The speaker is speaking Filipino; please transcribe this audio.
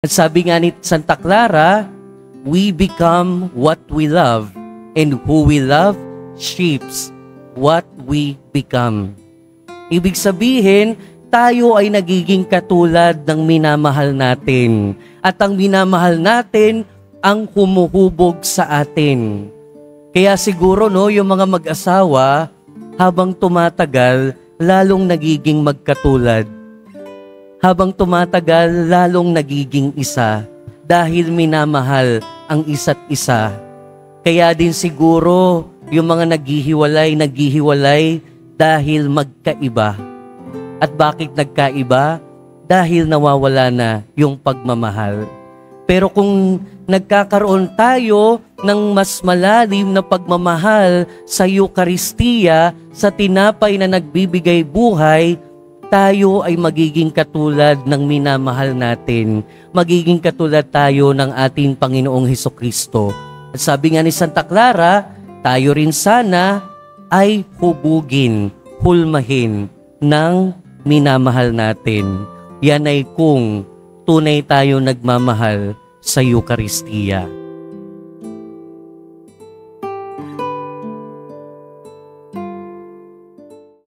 At sabi nga ni Santa Clara, we become what we love, and who we love shapes what we become. Ibig sabihin, tayo ay nagiging katulad ng minamahal natin. At ang minamahal natin ang humuhubog sa atin. Kaya siguro yung mga mag-asawa, habang tumatagal, lalong nagiging magkatulad. Habang tumatagal, lalong nagiging isa dahil minamahal ang isa't isa. Kaya din siguro yung mga naghihiwalay dahil magkaiba. At bakit nagkaiba? Dahil nawawala na yung pagmamahal. Pero kung nagkakaroon tayo ng mas malalim na pagmamahal sa Eucharistia, sa tinapay na nagbibigay buhay, tayo ay magiging katulad ng minamahal natin. Magiging katulad tayo ng ating Panginoong Hesukristo. At sabi nga ni Santa Clara, tayo rin sana ay hubugin, hulmahin ng minamahal natin. Yan ay kung tunay tayo nagmamahal sa Eucharistia.